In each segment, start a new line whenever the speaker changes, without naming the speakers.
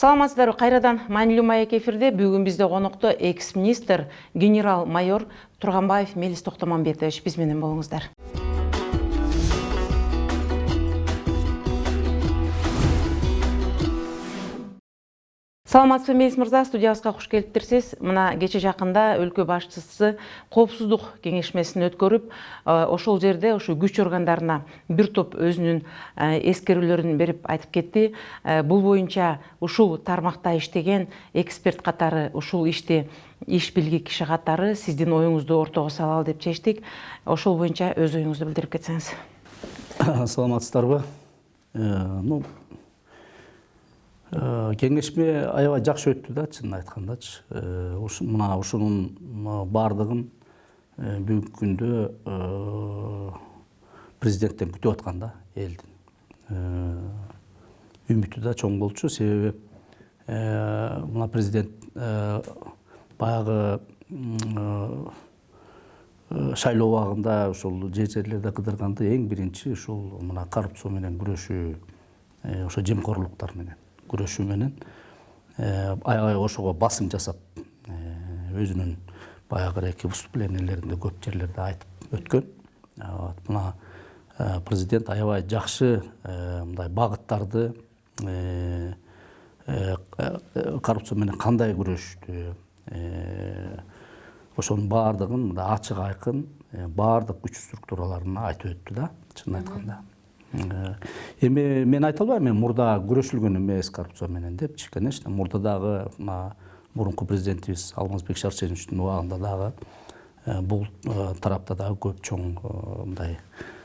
Саламатсыздарбы, кайрадан маанилүү маек эфирде. Бүгүн бизде конокто экс-министр генерал-майор Турганбаев Мелис Токтомамбетович биз менен болуңуздар. Саламатсызбы Мелис мырза, студиябызга куш келиптирсиз. Мына кече жакында өлкө башчысы коопсуздук кеңешмесин өткөрүп, ошол жерде ушу күч органдарына бир топ өзүнүн эскерүүлөрүн берип айтып кетти. Бул боюнча ушул тармакта иштеген эксперт катары, ушул ишти иш билги киши катары сиздин оюңузду ортого салалы деп чечтик. Ошол боюнча өз оюңузду билдирип кетсеңиз.
Саламатсыздарбы. Кеңешме аябай жакшы өттү да, чынын айткандачы. Мына ушунун бардыгын бүгүнкү күндө президенттен күтүп аткан да элдин. Үмүтү да чоң болчу, себеби мына президент баягы шайлоо убагында ошол жерлерде кыдырганды эң биринчи ушул мына коррупция менен күрөшүү, ошо жемкорлуктар менен күрөшүү менен аябай ошого басым жасап, өзүнүн баягы эки выступлениялеринде көп жерлерде айтып өткөн. Мына президент аябай жакшы мындай багыттарды, коррупция менен кандай күрөштү, ошонун баардыгын мындай ачык айкын баардык күч структураларына айтып өттү да, чынын айтканда. Эми мен айта албайм, мен мурда күрөшүлгөн эмес коррупция менен депчи. Конечно, мурда дагы мурунку президентибиз Алмазбек Шарченовичтин убагында дагы бул тарапта дагы көп чоң мындай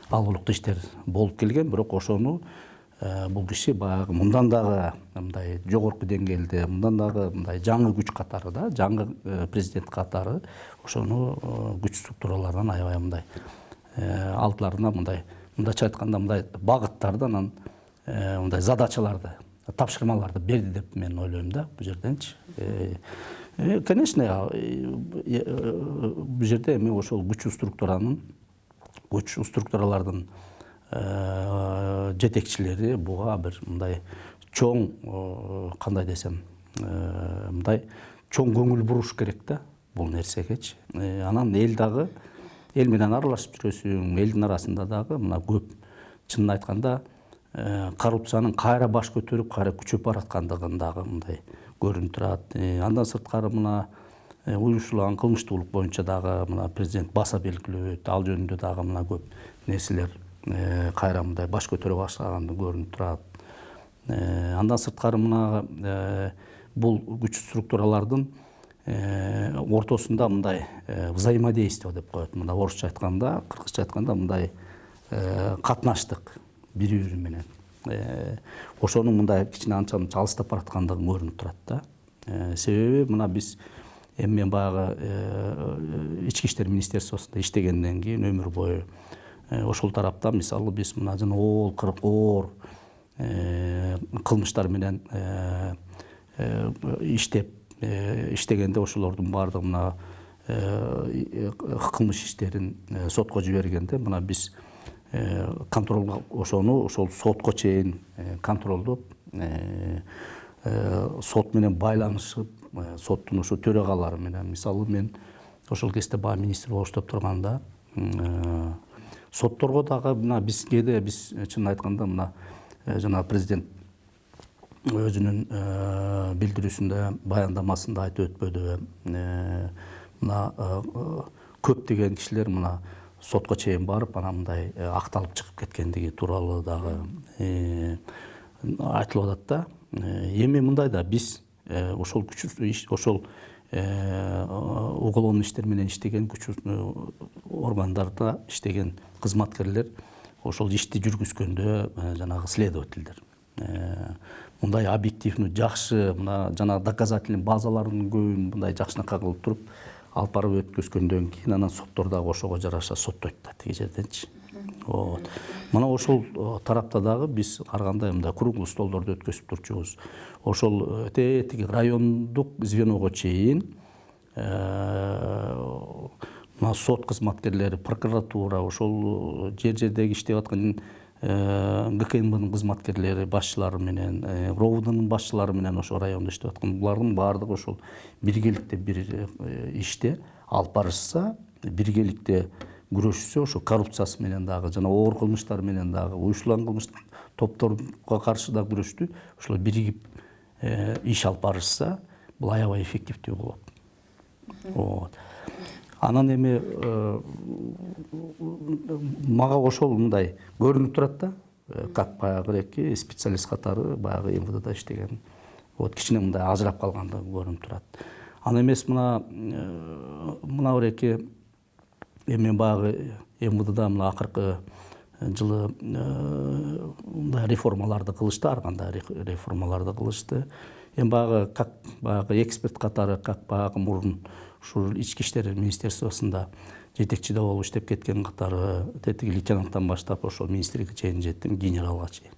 алгылыктуу иштер болуп келген, бирок ошону бул киши баягы мындан дагы мындай жогорку деңгээлде, мындан дагы мындай жаңы күч катары да, жаңы президент катары ошону күч структураларынан аябай мындай алдыларына мындайча айтканда мындай багыттарды, анан мындай задачаларды, тапшырмаларды берди деп мен ойлойм да бул жерденчи. Конечно, бул жерде эми ошол күч структуралардын жетекчилери буга бир мындай чоң, кандай десем, мындай чоң көңүл буруш керек да бул нерсегечи. Анан эл дагы эл менен аралашып жүрөсүң, элдин арасында дагы мына көп, чынын айтканда, коррупциянын кайра баш көтөрүп, кайра күчөп бараткандыгын дагы мындай көрүнүп турат. Андан сырткары мына уюштурулган кылмыштуулук боюнча дагы мына президент баса белгилөт, ал жөнүндө дагы мына көп нерселер кайра мындай баш көтөрө башлаганы көрүнүп турат. Андан сырткары мына бул күч структуралардын ортосунда мындай взаимодействие деп коет. Мына орусча айтканда, кыргызча айтканда мындай катнаштык бири-бири менен. Ошонун мындай кичине анча-мынча алыстап бараткандыгы көрүнүп турат да. Себеби мына биз эми мен баягы ички иштер министерствосунда иштегенден кийин өмүр бою ошол тарапта мисалы биз мына жана оор кылмыштар менен иштегенде ошолордун баардыгы мына кылмыш иштерин сотко жибергенде мына биз контролго ошол сотко чейин контролдоп, сот менен байланышып, соттун ошо төрагалары менен, мисалы мен ошол кезде баягы министр болуп иштеп турганда сотторго дагы мына биз чынын айтканда мына жана президент өзүнүн билдирүүсүндө, баяндамасында айтып өтпөдүбү, мына көптөгөн кишилер мына сотко чейин барып, анан мындай акталып чыгып кеткендиги тууралуу дагы айтылып атат да. Эми мындай да биз ошол уголовный иштер менен иштеген күч органдарда иштеген кызматкерлер ошол ишти жүргүзгөндө жанагы следовательдер мындай объективный, жакшы, мына жана доказательный базалардын көбүн мындай жакшынакай кылып туруп алып барып өткөзгөндөн кийин анан соттор дагы ошого жараша соттойт да тиги жерденчи. Мына ошол тарапта дагы биз ар кандай мындай круглый столдорду өткөзүп турчубуз. Ошол тиги райондук звеного чейин мына сот кызматкерлери, прокуратура, ошол жердеги иштеп аткан ГКНБнын кызматкерлери башчылары менен, РОВДнын башчылары менен ошо райондо иштеп аткан булардын баардыгы ошол биргеликте бир иште алып барышса, биргеликте күрөшсө, ошо коррупциясы менен дагы жана оор кылмыштар менен дагы уюштурулган кылмыш топторго каршы да күрөштү ошолор биригип иш алып барышса, бул аябай эффективдүү болот. Анан эми мага ошол мындай көрүнүп турат да, как баягы специалист катары баягы МВДда иштеген. Кичине мындай ажырап калгандыгы көрүнүп турат. Аны эмес мына бир эми баягы МВДда мына акыркы жылы мындай реформаларды кылышты, ар кандай реформаларды кылышты. Эми баягы эксперт катары, как баягы мурун ушул ички иштер министерствосунда жетекчиде болуп иштеп кеткен катары, тетиги лейтенанттан баштап ошол министрге чейин жеттим, генералга чейин.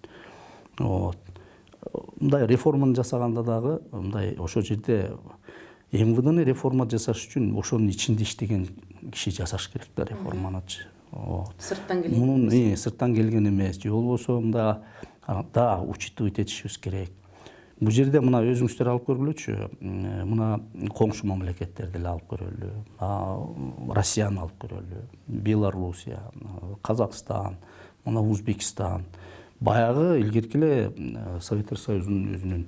Мындай реформаны жасаганда дагы мындай ошол жерде МВДны реформа жасаш үчүн ошонун ичинде иштеген киши жасаш керек да реформанычы.
Сырттан келген.
Мунун сырттан келген эмес, же болбосо мында да учитывать этишибиз керек. Бул жерде мына өзүңүздөр алып көргүлөчү, мына коңшу мамлекеттерди эле алып көрөлү. Россияны алып көрөлү, Белоруссия, Казакстан, мына Узбекистан. Баягы илгерки эле Советтер Союзунун өзүнүн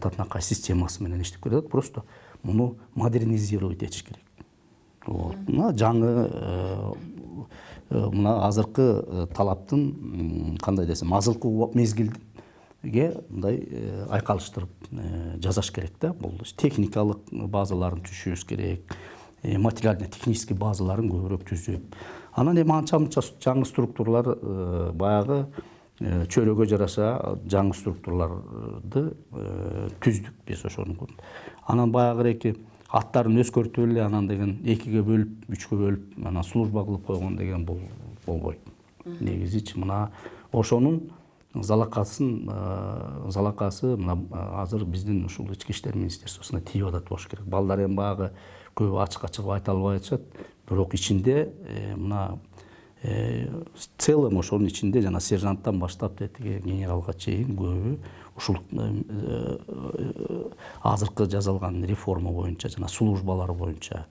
татынакай системасы менен иштеп келатат. Просто муну модернизировать этиш керек. Мына жаңы мына азыркы талаптын кандай десем, азыркы мезгилге мындай айкалыштырып жасаш керек да. Бул техникалык базаларын түзүшүбүз керек, материально технический базаларын көбүрөөк түзүп. Анан эми анча-мынча жаңы структуралар баягы чөйрөгө жараша жаңы структураларды түздүк биз ошону. Анан баягы аттарын өзгөртүп эле анан деген 2ге бөлүп, 3кө бөлүп, анан служба кылып койгон деген болбойт. Негизичи мына ошонун залакасы мына азыр биздин ушул ички иштер министерствосуна тийип атат болуш керек. Балдар эми баягы көбү ачык айта албай атышат, бирок ичинде мына целым ошонун ичинде жана сержанттан баштап тетиги генералга чейин көбү ушул азыркы жасалган реформа боюнча жана службалар боюнча.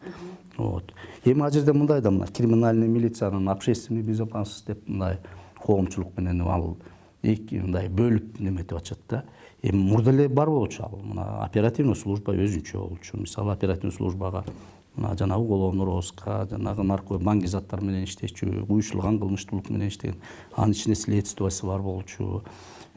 Эми ал жерде мындай да, мына криминальный милициянын общественный безопасность деп мындай коомчулук менен ал эки мындай бөлүп неметип атышат да. Эми мурда эле бар болчу ал. Мына оперативный служба өзүнчө болчу. Мисалы оперативный службага мына жанагы уголовный розыска, жанагы наркобанги заттар менен иштечү, уюштурулган кылмыштуулук менен иштеген, анын ичинде следствиясы бар болчу.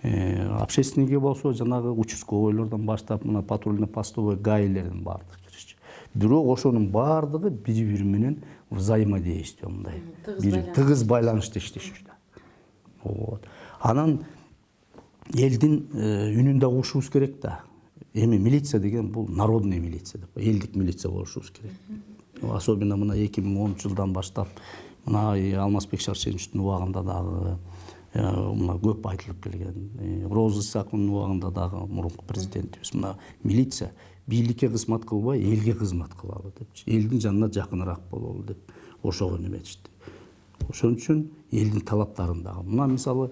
Общественныйге болсо жанагы участковойлордон баштап мына патрульно-постовой гаилердин баардыгы киришчү. Бирок ошонун баардыгы бири-бири менен взаимодействие мындай, тыгыз байланышта иштешчү да. Анан элдин үнүн да угушубуз керек да. Эми милиция деген бул народный милиция деп, элдик милиция болушубуз керек. Особенно мына 2010-жылдан баштап мына Алмазбек Шаршеновичтин убагында дагы мына көп айтылып келген. Роза Исаковнун убагында дагы мурунку президентибиз мына милиция бийликке кызмат кылбай, элге кызмат кылалы депчи. Элдин жанына жакыныраак бололу деп ошого неметишти. Ошон үчүн элдин талаптарын дагы. Мына мисалы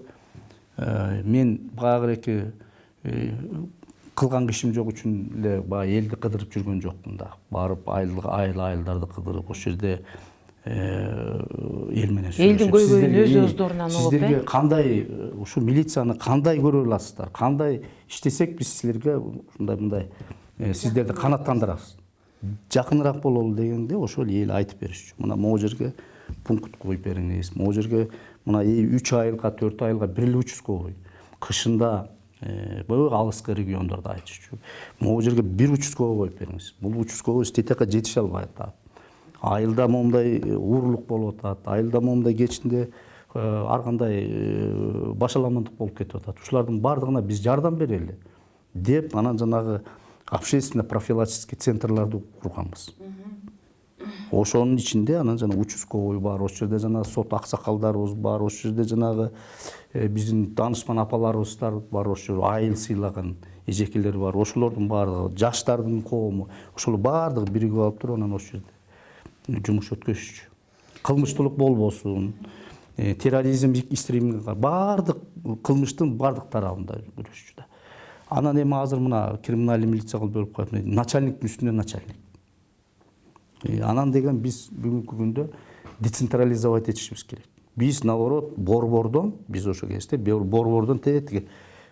мен баягы кылган кишим жок үчүн эле баягы элди кыдырып жүргөн жокмун да. Барып айылдарды кыдырып ошол жерде эл менен сүйлөшүп.
Элдин көйгөйүн өз-өздөрүнөн угуп,
сиздерге кандай ушу милицияны кандай көрө аласыздар? Кандай иштесек биз силерге мындай сиздерди канааттандырабыз. Жакыныраак бололу дегенде ошол эл айтып беришчү. Мына могу жерге пункт коюп бериңиз. Могу жерге мына 3 айылга, 4 айылга бир эле участкой. Кышында алыскы региондордо айтышчу. Могу жерге бир участкой коюп бериңиз. Бул участкой стетека жетише албай атат. Айылда момундай уурлук болуп атат. Айылда момундай кечинде ар кандай башаламандык болуп кетип атат. Ушулардын баардыгына биз жардам берели деп анан жанагы общественно профилактический центрларды курганбыз. Ошонун ичинде анан жана участкой бар, ошол жерде жана сот аксакалдарыбыз бар, ошол жерде жанагы биздин данышман апаларыбыз бар, ошол айыл сыйлаган эжекелер бар, ошолордун баардыгы, жаштардын коому, ошол баардыгы биригип алып туруп анан ошол жерде жумуш өткөзүшчү. Кылмыштуулук болбосун, терроризм экстремизм баардык кылмыштын баардык тарабында күрөшчү да. Анан эми азыр мына криминалдык милиция кылып бөлүп коюп, начальниктин үстүнө начальник. Анан деген биз бүгүнкү күндө децентрализовать этишибиз керек. Биз наоборот борбордон, биз ошо кезде борбордон тетиги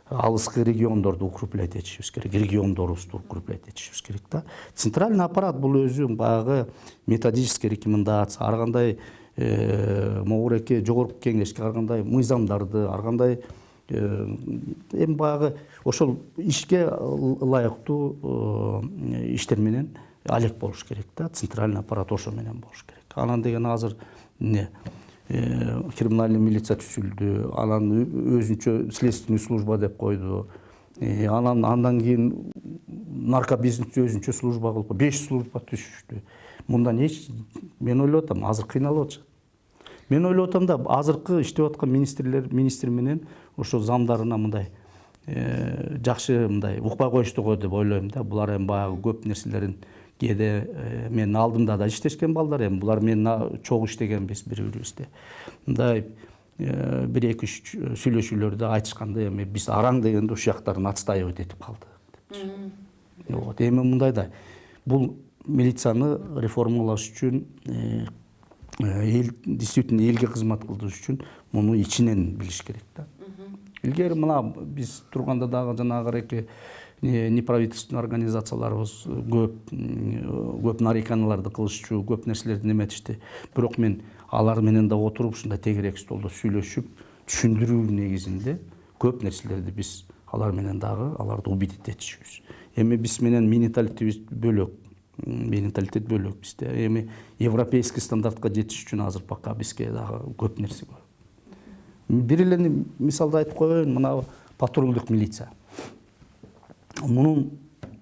алыскы региондорду укреплять этишибиз керек, региондорубузду укреплять этишибиз керек да. Центральный аппарат бул өзү баягы методический рекомендация, ар кандай могуреке жогорку кеңешке ар кандай мыйзамдарды, ар кандай эми баягы ошол ишке ылайыктуу иштер менен алек болуш керек да. Центральный аппарат ошо менен болуш керек. Анан деген азыр криминалдык милиция түзүлдү, анан өзүнчө следственный служба деп койду. Андан кийин наркобизнес өзүнчө служба кылып 5 служба түзүштү. Мындан эч мен ойлоп атам, азыр кыйналып атышат. Мен ойлоп атам да азыркы иштеп аткан министр менен ошо замдарына мындай жакшы мындай укпай коюшту го деп ойлойм да. Булар эми баягы көп нерселерин кээде менин алдымда да иштешкен балдар, эми булар менен чогуу иштегенбиз бири-бирибизде. Мындай бир эки үч сүйлөшүүлөрдө айтышканда эми биз араң дегенде ушул жактарын отстаивать этип калдык депчи. Вот эми мындай да бул милицияны реформалаш үчүн действительно элге кызмат кылыш үчүн муну ичинен билиш керек да. Илгери мына биз турганда дагы жанагы неправительственный организацияларыбыз көп нареканияларды кылышчу, көп нерселерди неметишти. Бирок мен алар менен да отуруп ушундай тегерек столдо сүйлөшүп, түшүндүрүү негизинде көп нерселерди биз алар менен дагы аларды убедить этишибиз. Эми биз менен менталитетибиз бөлөк. Менталитет бөлөк бизде. Эми европейский стандартка жетиш үчүн азыр пока бизге дагы көп нерсе бар. Бир эле мисалды айтып коеюн, мына патрулдук милиция. Мунун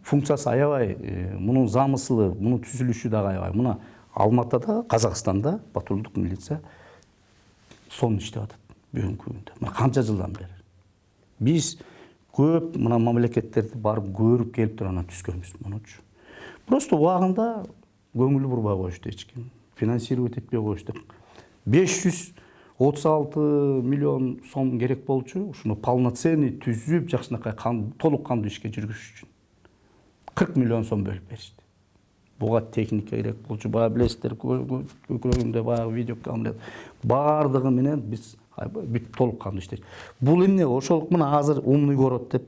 функциясы аябай, мунун замыслы, мунун түзүлүшү дагы аябай. Мына Алматыда, Казакстанда патрулдук милиция сонун иштеп атат бүгүнкү күндө. Мына канча жылдан бери. Биз көп мына мамлекеттерди барып көрүп келип туруп анан түзгөнбүз мунучу. Просто убагында көңүл бурбай коюшту эч ким. Финансировать этпей коюшту. 536 миллион сом керек болчу. Ушуну полноценный түзүп, жакшынакай толук кандуу ишке жүргүзүш үчүн 40 миллион сом бөлүп беришти. Буга техника керек болчу. Баа билесиздер, көкүрөгүмдө баягы видеокамера баардыгы менен биз бүт толук кандуу иштейт. Бул эмне? Ошол мына азыр умный город деп,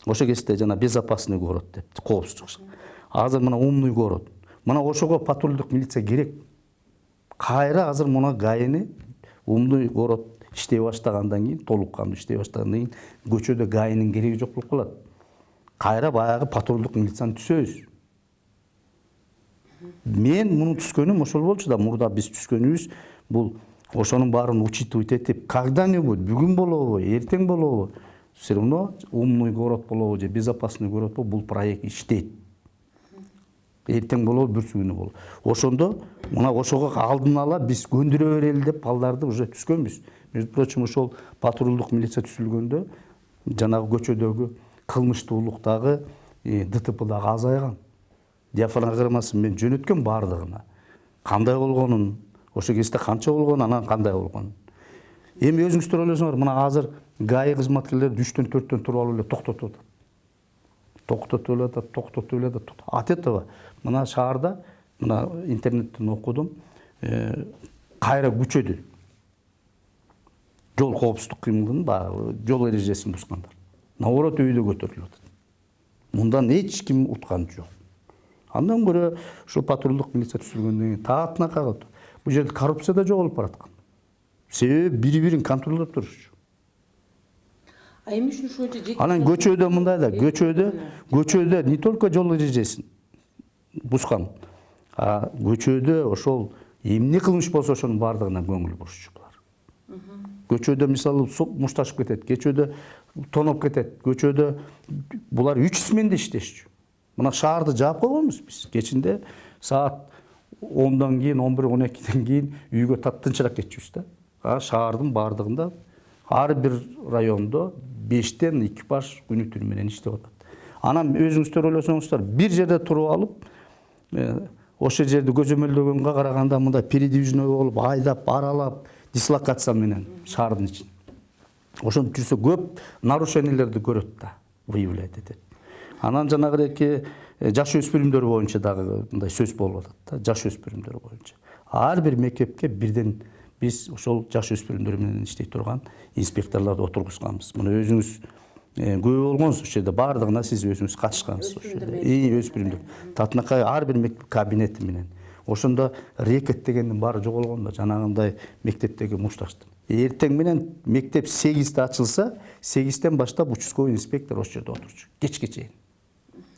ошо кезде жана безопасный город деп, коопсуздук. Азыр мына умный город. Мына ошого патрулдук милиция керек. Кайра азыр мына гаини умный город иштей баштагандан кийин, толук кандуу иштей баштагандан кийин көчөдө гаинин кереги жок болуп калат. Кайра баягы патрулдук милицияны түзөбүз. Мен муну түзгөнүм ошол болчу да, мурда биз түзгөнүбүз бул ошонун баарын учитывать этип, когда-нибудь бүгүн болобу, эртең болобу, все равно умный город болобу же безопасный город болобу, бул проект иштейт. Эртең болобу, бүрсүгүнү болобу. Ошондо мына ошого алдын ала биз көндүрө берели деп балдарды уже түзгөнбүз. Между прочим, ошол патрулдук милиция түзүлгөндө жанагы көчөдөгү кылмыштуулуктагы ДТП-дагы азайган. Диафрагмасын мен жөнөткөм баардыгына. Кандай болгонун, ошо кезде канча болгон, анан кандай болгон. Эми өзүңүздөр ойлосоңор, мына азыр ГАИ кызматкерлери 3-төн 4-төн туруп алып эле токтотуп атат. Токтотуп эле атат. От этого мына шаарда, мына интернеттен окудум, кайра күчөдү. Жол коопсуздук кыймылын, жол эрежесин бускандар. Наоборот өйдө көтөрүлүп атат. Мындан эч ким уткан жок. Андан көрө ошо патрулдук милиция түзүлгөндөн кийин таатына кагат. Бул жерде коррупция да жоголуп бараткан. Себеби бири-бирин контролдоп турушчу.
Эми ушул
анан көчөдө мындай да, көчөдө не только жол эрежесин бускан, көчөдө ошол эмне кылмыш болсо ошонун баардыгына көңүл бурушчу булар. Көчөдө мисалы мушташып кетет, көчөдө тоноп кетет, көчөдө булар 3 сменде иштешчү. Мына шаарды жаап койгонбуз биз. Кечинде саат 10-дан кийин, 11-12-ден кийин үйгө таттынчыраак кетчүбүз да. Шаардын баардыгында ар бир райондо 5тен экипаж күнү-түнү менен иштеп атат. Анан өзүңүздөр ойлосоңуздар, бир жерде туруп алып, ошол жерди көзөмөлдөгөнгө караганда мындай передвижной болуп, айдап, аралап, дислокация менен шаардын ичин. Ошентип жүрсө көп нарушениялерди көрөт да, выявлять этет. Анан жанагы жаш өспүрүмдөр боюнча дагы мындай сөз болуп атат да, жаш өспүрүмдөр боюнча. Ар бир мектепке бирден биз ошол жаш өспүрүмдөр менен иштей турган инспекторлорду отургузганбыз. Мына өзүңүз күбө болгонсуз, ошол жерде баардыгына сиз өзүңүз катышкансыз ошол жерде. Өспүрүмдөр. Татынакай ар бир мектеп кабинети менен. Ошондо рекет дегендин баары жоголгон да, жанагындай мектептеги мушташтым. Эртең менен мектеп 8-те ачылса, 8-тен баштап участковый инспектор ошол жерде отурчу. Кечке чейин.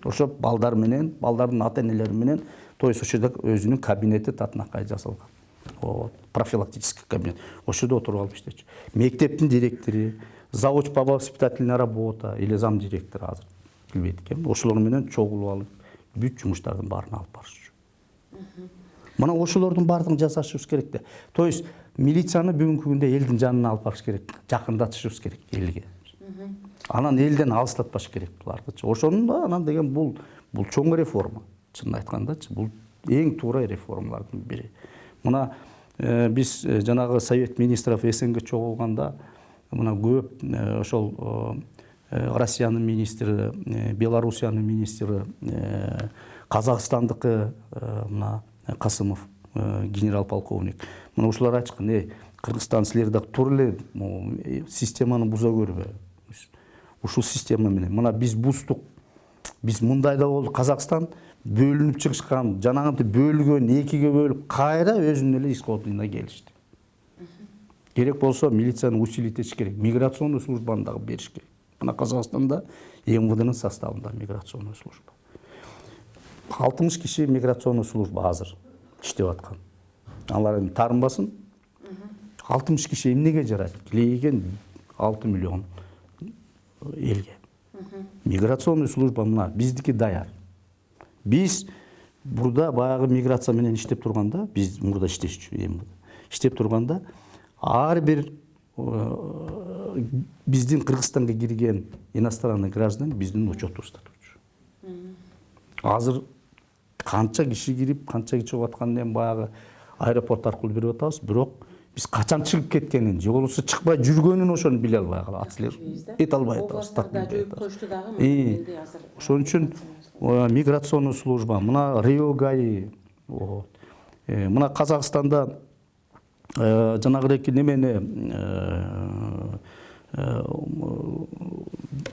Ошо балдар менен, балдардын ата-энелери менен, то есть ошол жерде өзүнүн кабинети татынакай жасалган. Профилактический кабинет. Ошол жерде отуруп алып иштечү. Мектептин директору, завуч по воспитательная работа или зам директор азыр билбейт экен. Ошолор менен чогулуп алып, бүт жумуштардын баарын алып барышчу. Мына ошолордун баардыгын жасашыбыз керек да. То есть милицияны бүгүнкү күндө элдин жанына алып барыш керек, жакындатышыбыз керек элге. Анан элден алыстатпаш керек булардычы. Ошону да анан деген бул чоң реформа. Чынын айткандачы, бул эң туура реформалардын бири. Мына биз жанагы Совет министров СНГ чогулганда мына көп ошол Россиянын министри, Белоруссиянын министри, Казакстандыкы мына Касымов генерал полковник. Мына ушулар айткан, Кыргызстан силер дагы тура эле системаны буза көрбө. Ушул система менен мына биз буздук. Биз мындай да болду, Казакстан бөлүнүп чыгышкан, жанагынтип бөлгөн, экиге бөлүп, кайра өзүнүн эле исходына келишти. Керек болсо милицияны усилить этиш керек, миграционный службаны дагы бериш керек. Мына Казакстанда МВДнын составында миграционный служба. 60 киши миграционный служба азыр иштеп аткан. Алар эми таарынбасын. 60 киши эмнеге жарайт? Килейген 6 миллион элге. Миграционный служба мына биздики даяр. Биз бурда баягы миграция менен иштеп турганда, биз мурда иштешчү эми. Иштеп турганда ар бир биздин Кыргызстанга кирген иностранный граждан биздин учетубузда турчу. Азыр канча киши кирип, канча киши чыгып атканын эми баягы аэропорт аркылуу берип атабыз, бирок биз качан чыгып кеткенин, же болбосо чыкпай жүргөнүн ошону биле албай калабыз. Силер эте албай атабыз. Ошон үчүн миграционный служба, мына Рио ГАИ, мына Казакстанда жанагы немени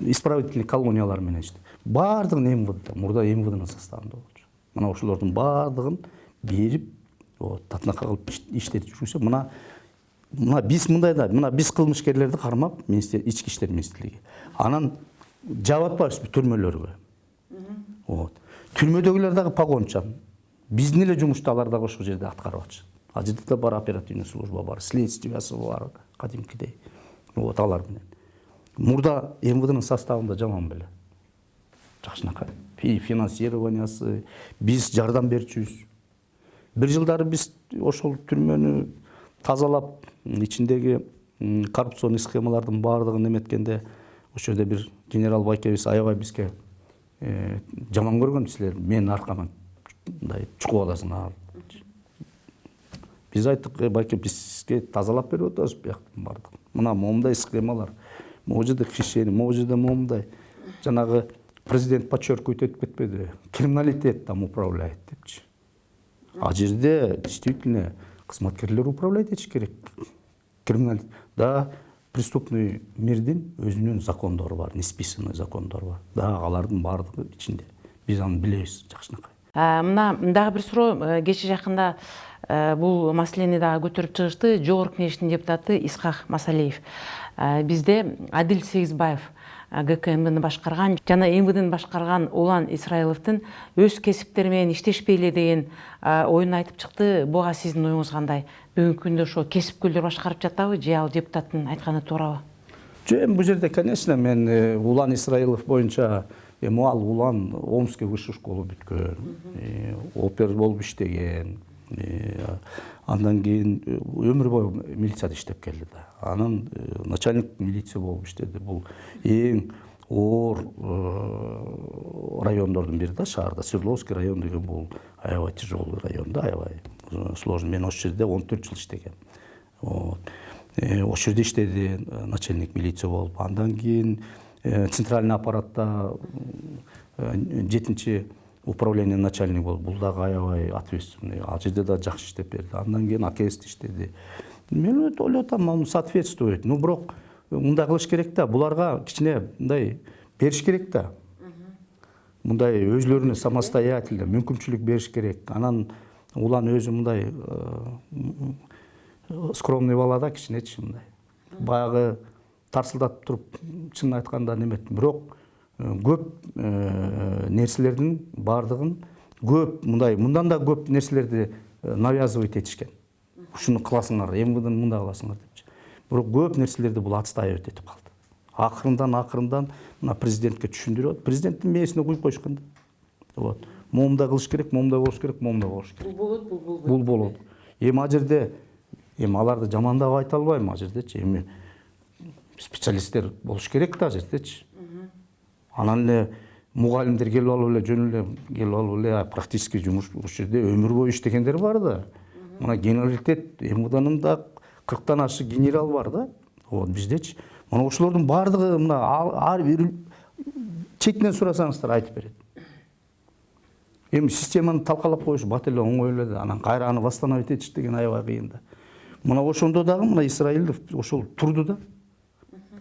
исправительный колониялар менен иштеп. Баардыгын МВД, мурда МВДнын составында болчу. Мына ошолордун баардыгын берип, татынакай кылып иштетип жүрүшө. Мына биз мындай да, мына биз кылмышкерлерди кармап, ички иштер министрлиги. Анан жаап атпайбызбы түрмөлөргө. Түрмөдөгүлөр дагы погончан. Биздин эле жумушту алар дагы ошол жерде аткарып атышат. А жерде да бар оперативный служба бар, следствиясы бар, кадимкидей. Алар менен. Мурда МВДнын составында жаман беле. Жакшынакай. Финансированиясы, биз жардам берчүбүз. Бир жылдары биз ошол түрмөнү тазалап, ичиндеги коррупционный схемалардын баардыгын эметкенде, ошол жерде бир генерал Байкебис аябай бизге жаман көргөн, силер менин аркама мындай чукуп аласыңар. Биз айттык, Байке, бизге тазалап берип атабыз бияктын баардыгын. Мына момундай схемалар, могу жерде хищение, могу жерде момундай. Жанагы президент подчеркивать этип кетпеди, криминалитет там управляет депчи. А жерде действительно кызматкерлер управлять этиш керек. Криминалитет. Да, преступный мирдин өзүнүн закондору бар, несписанный закондору бар. Да, алардын баардыгы ичинде. Биз аны билебиз, Жакшынакай.
Мына дагы бир суроо, кече жакында бул маселени дагы көтөрүп чыгышты. Жогорку Кеңештин депутаты Исхак Масалиев. Бизде Адил Сегизбаев ГКМБны башкарган жана МВДны башкарган Улан Исраиловдун өз кесиптери менен иштешпей эле деген оюн айтып чыкты. Буга сиздин оюңуз кандай? Бүгүнкү күндө ошо кесипкөйлөр башкарып жатабы же ал депутаттын айтканы туурабы?
Жөн бул жерде, конечно, мен Улан Исраилов боюнча ал Улан Омский высший школу бүткөн, опер болуп иштеген. Андан кийин өмүр бою милицияда иштеп келди да. Анан начальник милиция болуп иштеди. Бул эң оор райондордун бири да, шаарда. Свердловский район деген бул аябай тяжелый район да, аябай сложный. Мен ошол жерде 14 жыл иштегем. ошол жерде иштеди, начальник милиция болуп. Андан кийин центральный аппаратта 7 управление начальник болуп. Бул дагы аябай ответственный. Ал жерде да жакшы иштеп берди. Андан кийин АКС'те иштеди. Мен ойлоп атам, соответствует. Бирок мындай кылыш керек да, буларга кичине мындай бериш керек да. Мындай өзлөрүнө самостоятельно мүмкүнчүлүк бериш керек. Анан улан өзү мындай скромный бала да, кичинечи мындай. Баягы тарсылдатып туруп, чынын айтканда немет. Бирок көп нерселердин бардыгын көп мындан да көп нерселерди навязывать этишкен. Ушуну кыласыңар, МВДны мындай кыласыңар депчи. Бирок көп нерселерди бул отстаивать этип калды. Акырындан мына президентке түшүндүрүп, президенттин мээсине куюп койушкан да. Вот. Момундай кылыш керек, момундай болуш керек, момундай болуш керек.
Бул болот, бул болбойт.
Бул болот. Эми ал жерде аларды жамандап айта албайм ал жердечи. Эми специалисттер болуш керек да ал жердечи. Анан эле мугалимдер келип алып эле жөн эле келип алып эле практически жумуш ушул жерде өмүр бою иштегендер бар да. Мына генералитет МВДнын да 40тан ашы генерал бар да. Вот биздечи. Мына ошолордун бардыгы мына ар бир чекинен сурасаңыздар айтып берет. Эми системаны талкалап коюш бат эле оңой эле да. Анан кайра аны восстановить этиш деген аябай кыйын да. Мына ошондо дагы мына Исраилов ошол турду да.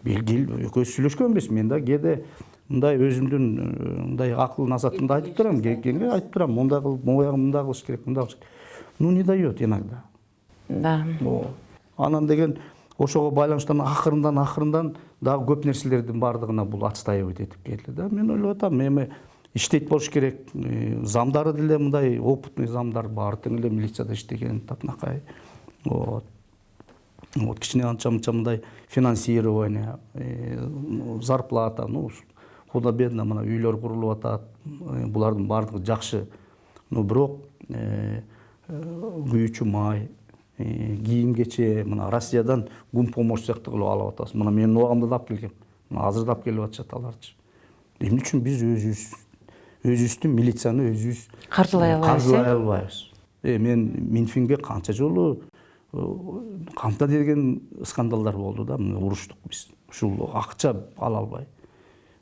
Экөөбүз сүйлөшкөнбүз. Мен да кээде мындай өзүмдүн мындай акыл насатымды айтып турам, кеңге айтып турам. Мындай кылып, мындай кылыш керек, мындай кылыш керек. Ну не дает иногда.
Да.
Анан деген ошого байланыштан акырындан дагы көп нерселердин бардыгына бул отстаивать этип келди да. Мен ойлоп атам, эми иштейт болуш керек. Замдары деле мындай опытный замдар бар, тең эле милицияда иштеген татынакай. Вот кичине анча-мынча мындай финансирование, зарплата, худо-бедно мына үйлөр курулуп атат. Булардын бардыгы жакшы. Бирок күйүүчү май, кийим кече, мына Россиядан гум помощь сыяктуу кылып алып атабыз. Мына менин убагымда да алып келгем. Мына азыр да алып келип атышат аларчы. Эмне үчүн биз өзүбүздүн милицияны өзүбүз каржылай албайбыз? Мен Минфинге канча жолу камта деген скандалдар болду да, уруштук биз. Ушул акча ала албай.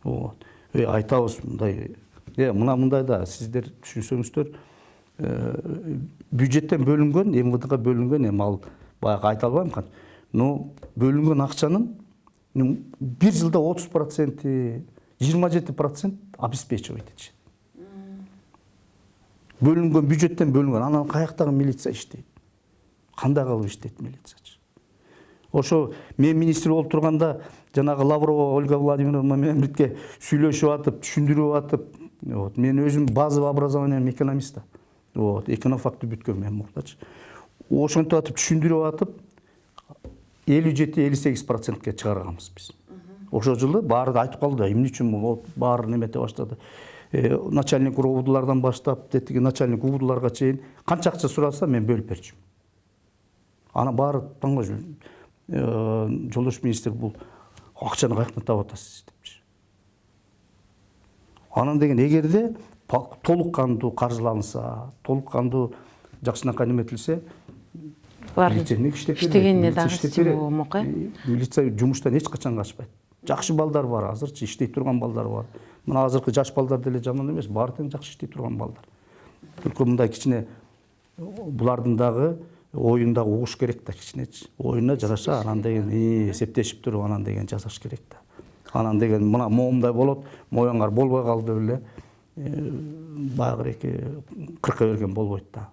Вот. Айтабыз мындай, мындай да сиздер түшүнсөңүздөр, бюджеттен бөлүнгөн, МВДга бөлүнгөн, эми ал баягы айта албайм канча. Но бөлүнгөн акчанын бир жылда 30%, 27% обеспечивать этишет. Бөлүнгөн бюджеттен бөлүнгөн, анан каяктагы милиция иштейт? Кандай кылып иштейт милициячы? Ошо мен министр болуп турганда жанагы Лаврова Ольга Владимировна менен бирге сүйлөшүп атып, түшүндүрүп атып, мен өзүм базовый образованием экономист. Эконофакты бүткөн мен мурдачы. Ошентип атып түшүндүрүп атып 57-58%ке чыгарганбыз биз. Ошол жылы баары айтып калды, эмне үчүн баары немете баштады. Начальник УВДлардан баштап, тетиги начальник УВДларга чейин канча акча сураса мен бөлүп берчүмүн. Ана баары таңгош жолдош министр бул акчаны каяктан таап атасыз депчи. Анан деген эгерде толук кандуу каржыланса, толук кандуу жакшынакай неметилсе, милиция
иштегенине дагы стимул болмок.
Милиция жумуштан эч качан качпайт. Жакшы балдар бар, азырчы иштей турган балдар бар. Мына азыркы жаш балдар деле жаман эмес, баары тең жакшы иштей турган балдар. Только мындай кичине булардын дагы оюнда угуш керек да, кичинечи. Оюна жараша анан деген эсептешип туруп анан деген жасаш керек да. Анан деген мына моомдай болот, моюңар болбой калды беле. Баягы эки кырка берген болбойт да.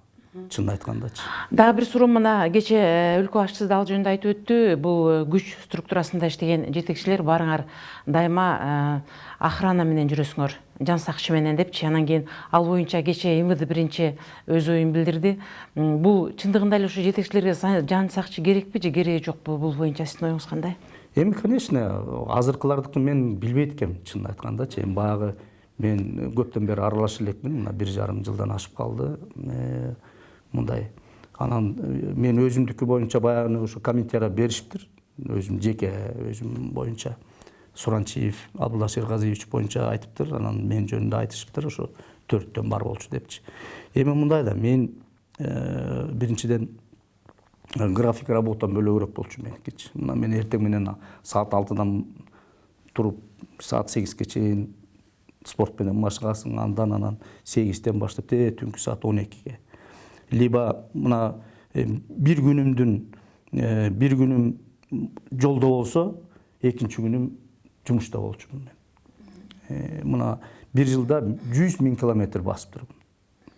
Чынын айткандачы.
Дагы бир суроом, мына кече өлкө башчысы да ал жөнүндө айтып өттү. Бул күч структурасында иштеген жетекчилер баарыңар дайыма охрана менен жүрөсүңөр, жан сакчы менен депчи. Анан кийин ал боюнча кече МВД биринчи өз оюн билдирди. Бул чындыгында эле ушу жетекчилерге жан сакчы керекпи же кереги жокпу? Бул боюнча сиздин оюңуз кандай?
Эми, конечно, азыркылардыкын мен билбейт экем, чынын айткандачы. Эми баягы мен көптөн бери аралашып элекмин, мына 1,5 жылдан ашып калды. Мындай. Анан мен өзүмдүкү боюнча баягы ушу комментарий беришиптир. Өзүм жеке өзүм боюнча Суранчиев Абдулла Шергазиевич боюнча айтыптыр. Анан мен жөнүндө айтышыптыр, ошо 4төн бар болчу депчи. Эми мындай да, мен биринчиден график работам бөлөгүрөөк болчу меникичи. Мына мен эртең менен саат 6-дан туруп саат 8ге чейин спорт менен машыгасың, анан 8-тен баштап түнкү саат 12ге. Либо мына бир күнүм жолдо болсо, экинчи күнүм жумушта болчумун мен. Мына бир жылда 100 000 километр басып турмун.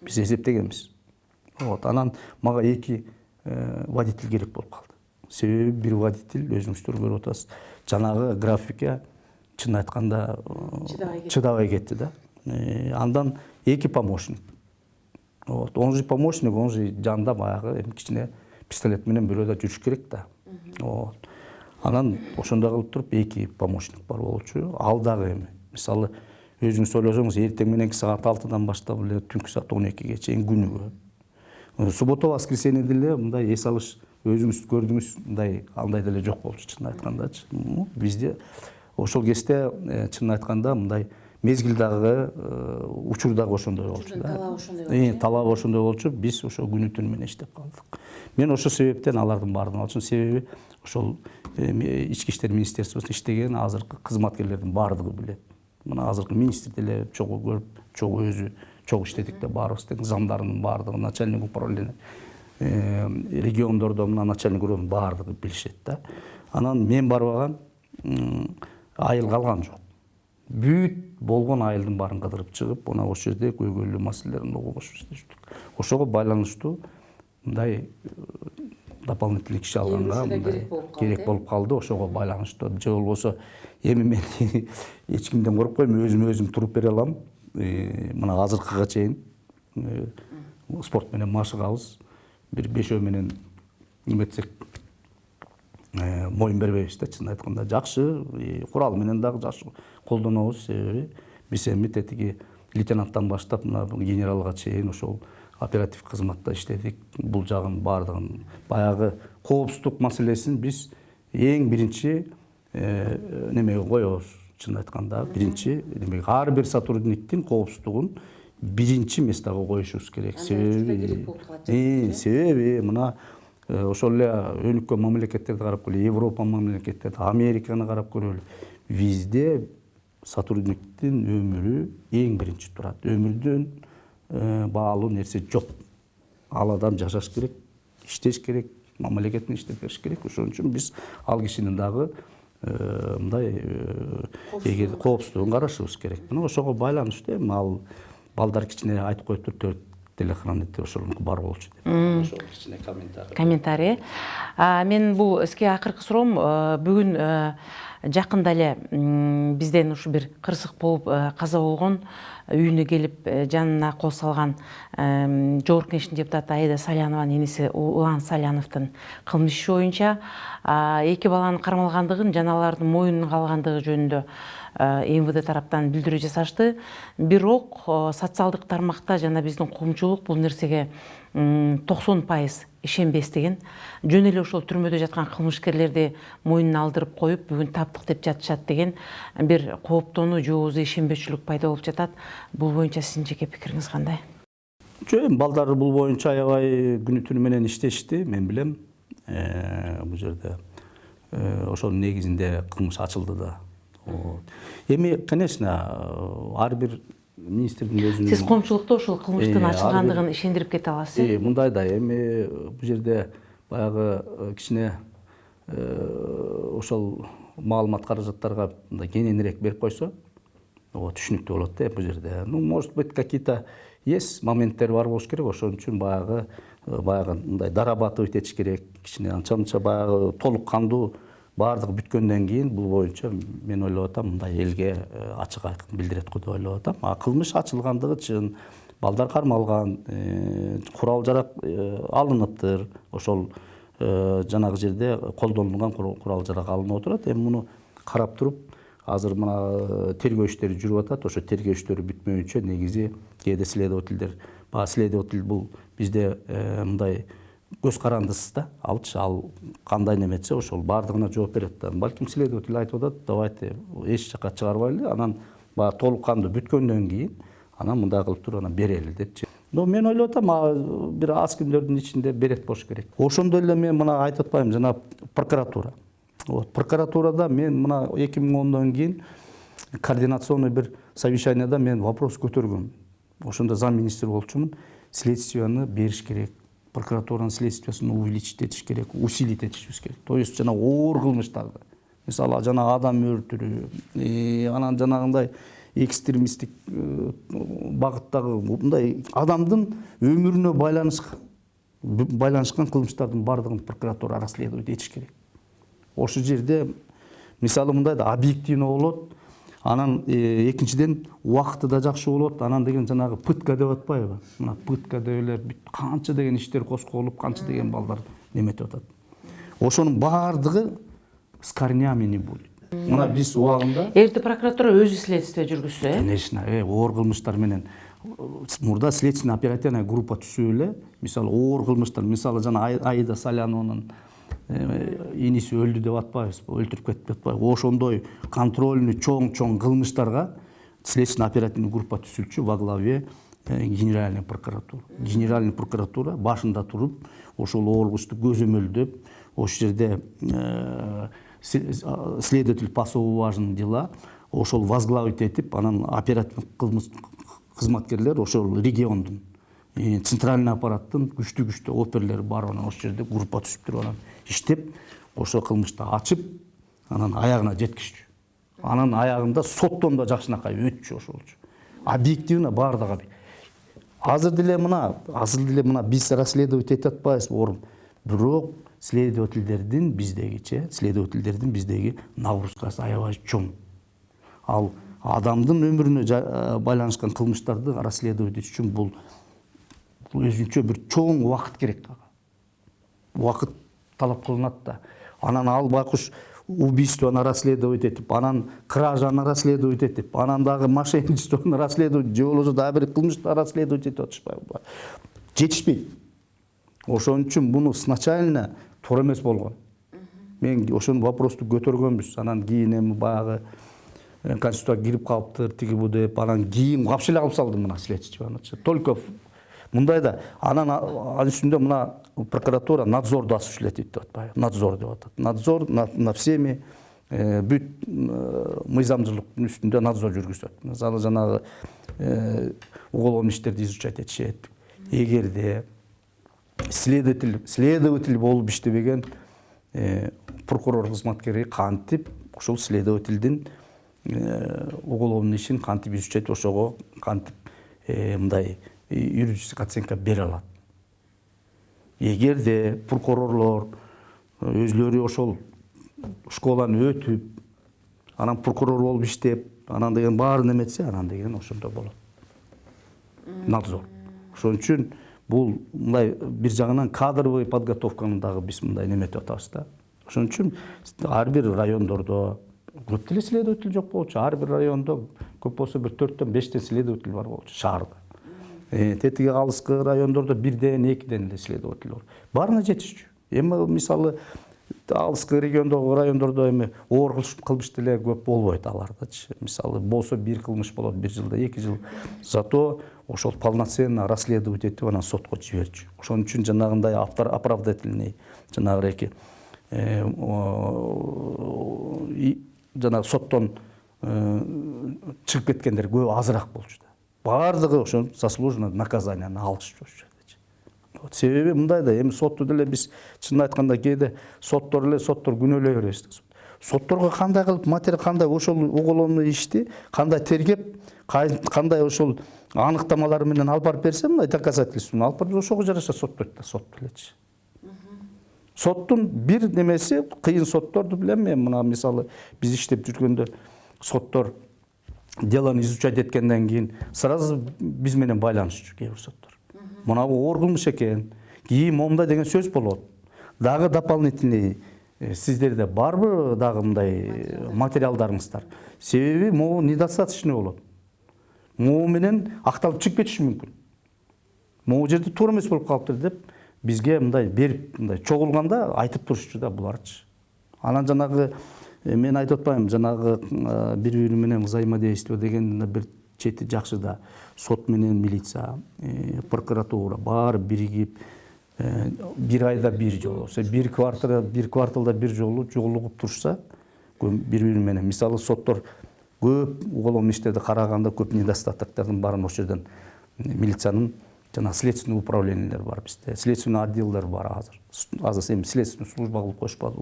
Биз эсептегенбиз. Анан мага 2 водитель керек болуп калды. Себеби бир водитель өзүңүздөр көрүп атасыз, жанагы графикке чын айтканда чыдабай кетти да. Андан 2 помощник. Он же помощник, он же жанында баягы кичине пистолет менен бирөөдө жүрүш керек да. Анан ошондой кылып туруп 2 помощник бар болчу. Ал дагы мисалы өзүңүз ойлосоңуз эртең мененки саат 6-дан баштап эле түнкү саат 12ге чейин күнүгө. Суббота, воскресенье деле мындай эс алыш өзүңүз көрдүңүз, мындай андай деле жок болчу чын айткандачы. Бизде ошол кезде чын айтканда мындай мезгил дагы учур дагы ошондой болчу да. Талап ошондой болчу, биз ошо күнү түнү менен иштеп калдык. Мен ошол себептен алардын баардыгын алчумун. Себеби ошол ички иштер министерствосунда иштеген азыркы кызматкерлердин баардыгы билет. Мына азыркы министр деле чогуу көрүп, чогуу өзү чогуу иштедик да, баарыбыз тең замдарынын баардыгы, начальник управления региондордо мына начальник уровень баардыгы билишет да. Анан мен барбаган айыл калган жок. Бүт болгон айылдын баарын кыдырып чыгып, мына ошол жерде көйгөйлүү маселелерин угуп иштештик. Ошого байланыштуу мындай дополнительный киши алганга мындай керек болуп калды. Ошого байланыштуу. Же болбосо эми мен эч кимден коркпойм, өзүм туруп бере алам. Мына азыркыга чейин спорт менен машыгабыз. Бир бешөө менен неметсек моюн бербейбиз да, чын айтканда. Жакшы, курал менен дагы жакшы колдонобуз. Себеби биз эми тетиги лейтенанттан баштап мына генералга чейин ошол оператив кызматта иштедик. Бул жагын баардыгын баягы коопсуздук маселесин биз эң биринчи немеге коебуз. Чын айтканда биринчи ар бир сотрудниктин коопсуздугун биринчи местага коюшубуз керек. Себеби мына ошол эле өнүккөн мамлекеттерди карап көрөлү, Европа мамлекеттерди, Американы карап көрөлү. Бизде сотрудниктин өмүрү эң биринчи турат. Өмүрдөн баалуу нерсе жок. Ал адам жашаш керек, иштеш керек, мамлекетине иштеп бериш керек. Ошон үчүн биз ал кишинин дагы мындай коопсуздугун карашыбыз керек. Мына ошого байланыштуу эми ал балдар кичине айтып коюптур, 4 телохранитель ошолордуку бар болчу деп. Ошол кичине
комментарий. Мен бул эске акыркы суроом, бүгүн жакында эле бизден ушу бир кырсык болуп каза болгон, үйүнө келип жанына кол салган жогорку кеңештин депутаты Аида Салянованын эниси Улан Саляновдун кылмыш иши боюнча 2 баланын кармалгандыгын жана алардын моюнунун калгандыгы жөнүндө МВД тараптан билдирүү жасашты. Бирок социалдык тармакта жана биздин коомчулук бул нерсеге 90% ишенбес деген. Жөн эле ошол түрмөдө жаткан кылмышкерлерди моюнуна алдырып коюп, бүгүн таптык деп жатышат деген бир кооптонуу же болбосо ишенбечүлүк пайда болуп жатат. Бул боюнча сиздин жеке пикириңиз кандай?
Жөн, балдар бул боюнча аябай күнү түнү менен иштешти, мен билем. Бул жерде ошонун негизинде кылмыш ачылды да. Эми, конечно, ар бир министрдин өзүнүн...
Сиз коомчулукта ошол кылмыштын ачылгандыгын ишендирип кете аласыз?
Мындай да, эми бул жерде баягы кичине ошол маалымат каражаттарга кененирээк берип койсо, түшүнүктүү болот да бул жерде. Ну, может быть, какие-то есть моменттер бар болуш керек, ошон үчүн баягы мындай дорабатывать этиш керек, кичине анча-мынча баягы толук кандуу баардыгы бүткөндөн кийин бул боюнча мен ойлоп атам, мындай элге ачык айкын билдирет го деп ойлоп атам. Кылмыш ачылгандыгы чын, балдар кармалган, курал жарак алыныптыр. Ошол жанагы жерде колдонулган курал жарак алынып отурат. Эми муну карап туруп, азыр мына тергөө иштери жүрүп атат. Ошо тергөө иштери бүтмөйүнчө негизи кээде следовательдер, следователь бул бизде мындай көз карандысыз да, ал кандай неметсе ошол баардыгына жооп берет да. Балким следователь айтып атат, давайте эч жака чыгарбайлы, анан толук кандуу бүткөндөн кийин анан мындай кылып туруп анан берели депчи. Но мен ойлоп атам, бир аз күндөрдүн ичинде берет болуш керек. Ошондой эле мен мына айтып атпаймынбы, жана прокуратура. Вот прокуратурада мен мына 2010 кийин координационный бир совещанияда мен вопрос көтөргөм. Ошондо зам министр болчумун. Следствияны бериш керек. Прокуратуранын следствиясын увеличить этиш керек, усилить этишибиз керек. То есть жана оор кылмыштарды. Мисалы жана адам өлтүрүү, анан жанагындай экстремисттик багыттагы мындай адамдын өмүрүнө байланышкан кылмыштардын баардыгын прокуратура расследовать этиш керек. Ошол жерде мисалы мындай да объективно болот. Анан экинчиден убакыты да жакшы болот. Анан деген жанагы пытка деп атпайбы? Мына пытка деп эле канча деген иштер козголуп, канча деген балдар неметип атат. Ошонун баардыгы с корнями не будет. Мына биз убагында
Эгерде прокуратура өзү следствие жүргүзсө,
конечно, оор кылмыштар менен мурда следственный оперативная группа түзүп эле, мисалы оор кылмыштар, мисалы жана Аида Салянованын иниси өлдү деп атпайбызбы, өлтүрүп кетти деп атпайбы. Ошондой контрольный чоң кылмыштарга следственный оперативный группа түзүлчү во главе генеральный прокуратура. Генеральный прокуратура башында туруп, ошол оор кылмышты көзөмөлдөп, ошол жерде следователь по особо важным делам ошол возглавить этип, анан оперативдик кызматкерлер ошол региондун центральный аппараттын күчтүү оперлери бар, анан ошол жерде группа түзүп туруп анан иштеп, ошол кылмышты ачып, анан аягына жеткиччү. Анан аягында соттон да жакшынакай өтчү ошолчу. Объективно баардыгы. Азыр деле мына биз расследовать этип атпайбызбы, орун. Бирок следовательдердин биздеги нагрузкасы аябай чоң. Ал адамдын өмүрүнө байланышкан кылмыштарды расследовать этиш үчүн бул өзүнчө бир чоң убакыт керек. Убакыт талап кылынат да. Анан ал байкуш убийствону расследовать этип, анан кражаны расследовать этип, анан дагы мошенничествону расследовать, же болбосо дагы бир кылмышты расследовать этип атышпайбы? Жетишпейт. Ошон үчүн буну изначально туура эмес болгон. Мен ошол вопросту көтөргөнбүз. Анан кийин эми баягы конституцияга кирип калыптыр, тиги бу деп, анан кийин вообще эле алып салды мына следствияны. Только мындай да, анан үстүндө мына прокуратура надзорду осуществлять деп атпайбы? Надзор деп атат. Надзор на всеми бүт мыйзамдуулуктун үстүндө надзор жүргүзөт. Мисалы жанагы уголовный иштерди изучать этишет. Эгерде следователь болуп иштебеген прокурор кызматкери кантип ошол следовательдин уголовный ишин кантип изучать, ошого кантип мындай юридическая оценка бере алат. Эгерде прокурорлор өзлөрү ошол школаны өтүп, анан прокурор болуп иштеп, анан деген баарын эметсе, анан деген ошондо болот надзор. Ошон үчүн бул мындай бир жагынан кадровый подготовканы дагы биз мындай неметип атабыз да. Ошон үчүн ар бир райондордо көп деле следователь жок болчу. Ар бир райондо көп болсо бир 4-5 следователь бар болчу шаарда. Тетиги алыскы райондордо 1-2 эле следователь бар. Баарына жетишчү. Эми мисалы алыскы райондордо эми оор кылмыш деле көп болбойт алардачы. Мисалы болсо бир кылмыш болот 1 жылда, 2 жыл. Зато ошол полноценно расследовать этип анан сотко жиберчү. Ошон үчүн жанагындай оправдательный жанагы жана соттон чыгып кеткендер көп азыраак болчу да. Баардыгы ошо заслуженно наказанияны алышчу ошо жерде. Себеби мындай да, эми сотту деле биз чынын айтканда кээде соттор күнөөлөй беребиз. Сотторго кандай кылып материал, кандай ошол уголовный ишти кандай тергеп, кандай ошол аныктамалары менен алып барып берсе, мындай доказательствону алып барып ошого жараша соттойт да, сот делечи. Соттун бир немеси, кыйын сотторду билем мен, мына мисалы биз иштеп жүргөндө соттор делону изучать эткенден кийин сразу биз менен байланышчу кээ бир соттор. Мына оор кылмыш экен, кийин момундай деген сөз болот. Дагы дополнительный сиздерде барбы дагы мындай материалдарыңыздар? Себеби могу недостаточно болот. Могу менен акталып чыгып кетиши мүмкүн. Могу жерде туура эмес болуп калыптыр деп бизге мындай берип, мындай чогулганда айтып турушчу да буларчы. Анан жанагы мен айтып атпаймынбы, жанагы бири-бири менен взаимодействие деген бир чети жакшы да. Сот менен милиция, прокуратура баары биригип бир айда бир жолу, бир кварталда бир жолу жолугуп турса, бири менен мисалы соттор көп уголовный иштерди караганда көп недостатоктордун баарын ошол жерден милициянын жана следственный управлениелер бар бизде, следственный отделдер бар азыр эми следственный служба кылып коюшпады.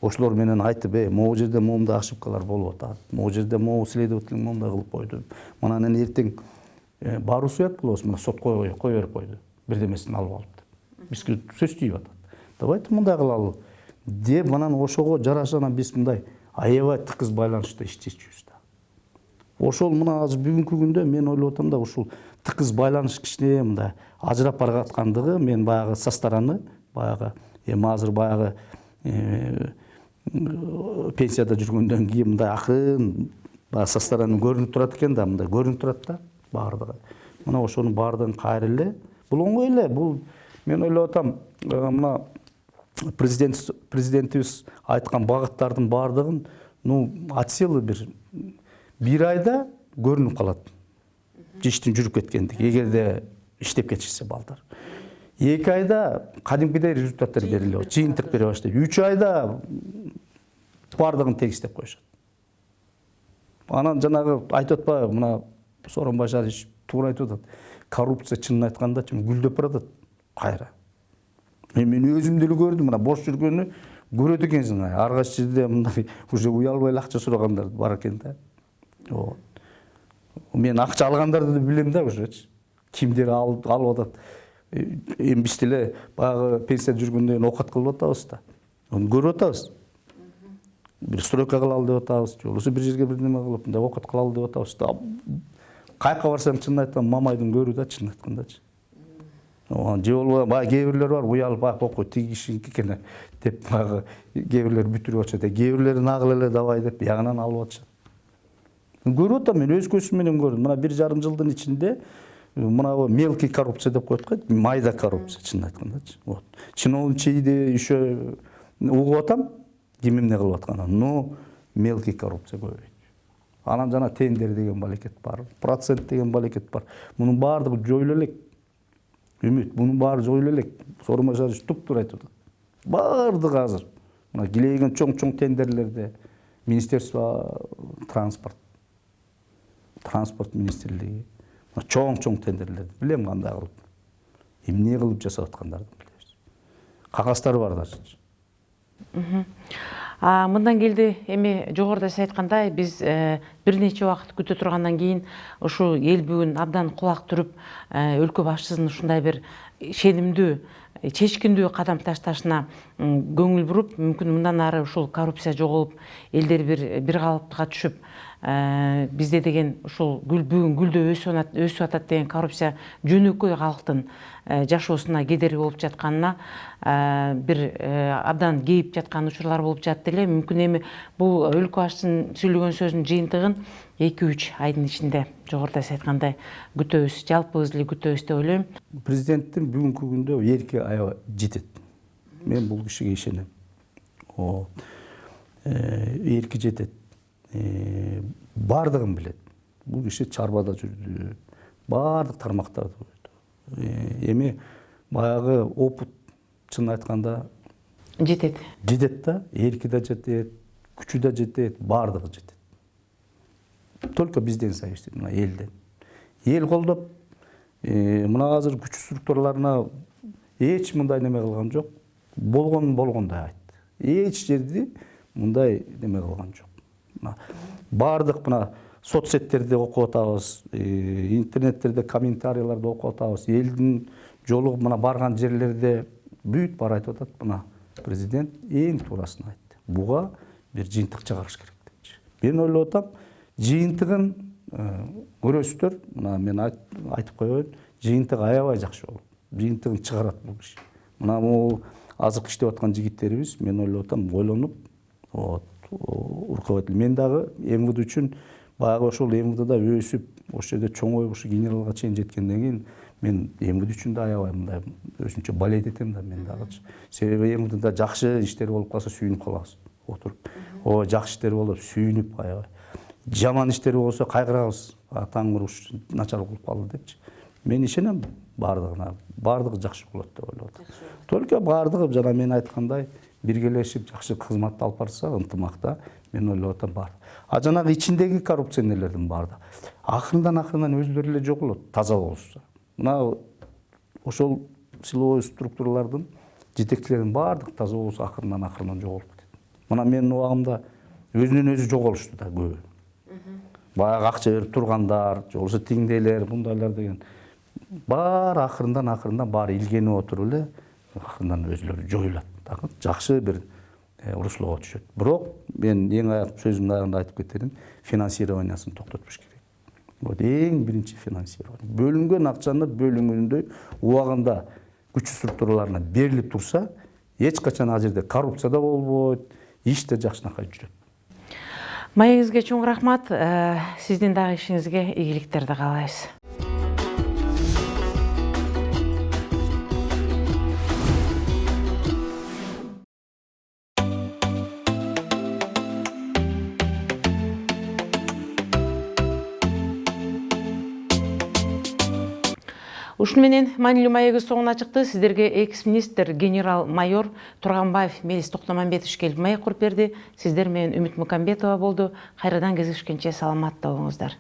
Ошолор менен айтып, могу жерде моундай ошибкалар болуп атат, могу жерде могу следователь моундай кылып койду. Мына анан эртең баарыбыз уят болобуз, мына сот кой берип койду, бирдемесин алып алып. Бизге сөз тийип атат. Давайте мындай кылалы деп, анан ошого жараша биз мындай аябай тыкыз байланышта иштечүбүз да. Ошол мына азыр бүгүнкү күндө мен ойлоп атам да, ушул тыкыз байланыш кичине мындай ажырап бараткандыгы, мен баягы со стороны баягы азыр баягы пенсияда жүргөндөн кийин мындай акырын баягы со стороны көрүнүп турат экен да, мындай көрүнүп турат да баардыгы. Мына ошонун баардыгын кайра эле, бул оңой эле, бул мен ойлоп атам, мына президентибиз айткан багыттардын баардыгын от силы бир айда көрүнүп калат. Иштин жүрүп кеткендиги, эгерде иштеп кетишсе балдар. 2 айда кадимкидей результаттар бериле, жыйынтык бере баштайт. 3 айда баардыгын тегистеп коюшат. Анан жанагы айтып атпайбы, мына Сооронбай Шарипов туура айтып атат. Коррупция чынын айтканда гүлдөп баратат кайра. Мен өзүм деле көрдүм, мына бош жүргөнү көрөт экенсиң, ар кайсы жерде мындай уже уялбай акча сурагандар бар экен да. Мен акча алгандарды да билем да ушечи. Кимдер алып атат. Эми биз деле баягы пенсияда жүргөндөн оокат кылып атабыз да. Аны көрүп атабыз. Бир стройка кылалы деп атабыз, же болбосо бир жерге бирдеме кылып, мындай оокат кылалы деп атабыз да. Кайка барсам чынын айтканда мамайдын көрү да, чынын айткандачы. Же болбосо баягы кээ бирлер бар, уялып окой тиги кишиники экен деп баягы кээ бирлер бүтүрүп атышат. Кээ бирлери нагыл эле давай деп ягынан алып атышат. Көрүп атам, мен өз көзүм менен көрдүм. Мына 1,5 жылдын ичинде мына мелкий коррупция деп коет го, майда коррупция чынын айткандачы. Чиновничийди еще угуп атам, ким эмне кылып атканын, но мелкий коррупция көбөйт. Анан жана тендер деген балекет бар, процент деген балекет бар. Мунун баардыгы жоюла элек. Үмүт, мунун баары жоюла элек. Сооронбай Шарипов туп-туура айтып атат. Баардыгы азыр мына килейген чоң тендерлерде Министерство транспорт министрлиги чоң тендерлерди билем кандай кылып. Эмне кылып жасап аткандарын билебиз. Кагаздары бар даже.
Мындан келди, эми жогоруда сиз айткандай, биз бир нече убакыт күтө тургандан кийин ушу эл бүгүн абдан кулак түрүп, өлкө башчысынын ушундай бир шенимдүү, чечкиндүү кадам ташташына көңүл буруп, мүмкүн мындан ары ушул коррупция жоголуп, элдер бир калыптыкка түшүп, бизде деген ушул бүгүн гүлдөп өсүп атат деген коррупция жөнөкөй калктын жашоосуна кедерги болуп жатканына бир абдан кейип жаткан учурлар болуп жатты эле. Мүмкүн эми бул өлкө башчысынын сүйлөгөн сөзүнүн жыйынтыгын 2-3 айдын ичинде жогоруда сиз айткандай күтөбүз, жалпыбыз эле күтөбүз деп ойлойм.
Президенттин бүгүнкү күндө эрки аябай жетет. Мен бул кишиге ишенем. Эрки жетет. Бардыгын билет. Бул киши чарбада жүрдү. Бардык тармактарды көрдү. Эми баягы опыт чын айтканда
Жетет.
Жетет да, эрки да жетет, күчү да жетет, бардыгы жетет. Только бизден зависит, мына элден. Эл колдоп, мына азыр күч структураларына эч мындай неме кылган жок. Болгондой айтты. Эч жерде мындай неме кылган жок. Бардык мына соцсеттерде окуп атабыз, интернеттерде комментарийлерди окуп атабыз. Элдин жолу мына барган жерлерде бүт бар айтып атат. Мына президент эң туурасын айтты. Буга бир жыйынтык чыгарыш керек депчи. Мен ойлоп атам, жыйынтыгын көрөсүздөр. Мына мен айтып коеюн, жыйынтыгы аябай жакшы болуп. Жыйынтыгын чыгарат бул киши. Мына бул азыркы иштеп аткан жигиттерибиз, мен ойлоп атам, ойлонуп, руководитель мен дагы МВД үчүн баягы ошол МВДда өсүп, ошол жерде чоңоюп, ушу генералга чейин жеткенден кийин мен МВД үчүн да аябай мындай өзүнчө болеть этем да мен дагычы. Себеби МВДда жакшы иштер болуп калса сүйүнүп калабыз. Отуруп, жакшы иштер болуп сүйүнүп аябай. Жаман иштер болсо кайгырабыз. таң уруш начар кылып калды депчи. Мен ишенем баардыгы жакшы болот деп ойлоп атам. Только баардыгы жана мен айткандай биргелешип жакшы кызматты алып барса, ынтымакта, мен ойлоп атам бар. А жанагы ичиндеги коррупционерлердин баардыгы акырындан өзлөрү эле жоголот, таза болушса. Мына ошол силовой структуралардын жетекчилеринин баардыгы таза болсо акырындан жоголуп кетет. Мына менин убагымда өзүнөн өзү жоголушту да көбү. Баягы акча берип тургандар, же болбосо тиңдейлер, бундайлар деген баары акырындан баары илгенип отуруп эле акырындан өзлөрү жоюлат. Дагы жакшы бир руслого түшөт. Бирок мен эң сөзүмдүн аягында айтып кетерим, финансированиясын токтотуш керек. Вот эң биринчи финансирование. Бөлүнгөн акчаны бөлүнгөндөй убагында күч структураларына берилип турса, эч качан ал жерде коррупция да болбойт, иш да жакшынакай жүрөт.
Маегиңизге чоң рахмат. Сиздин дагы ишиңизге ийгиликтерди каалайбыз. Ушуну менен маанилүү маегибиз соңуна чыкты. Сиздерге экс-министр генерал-майор Турганбаев Мелис Токтомамбетович келип маек куруп берди. Сиздер менен Үмүт Мукамбетова болду. Кайрадан кездешкенче саламатта болуңуздар.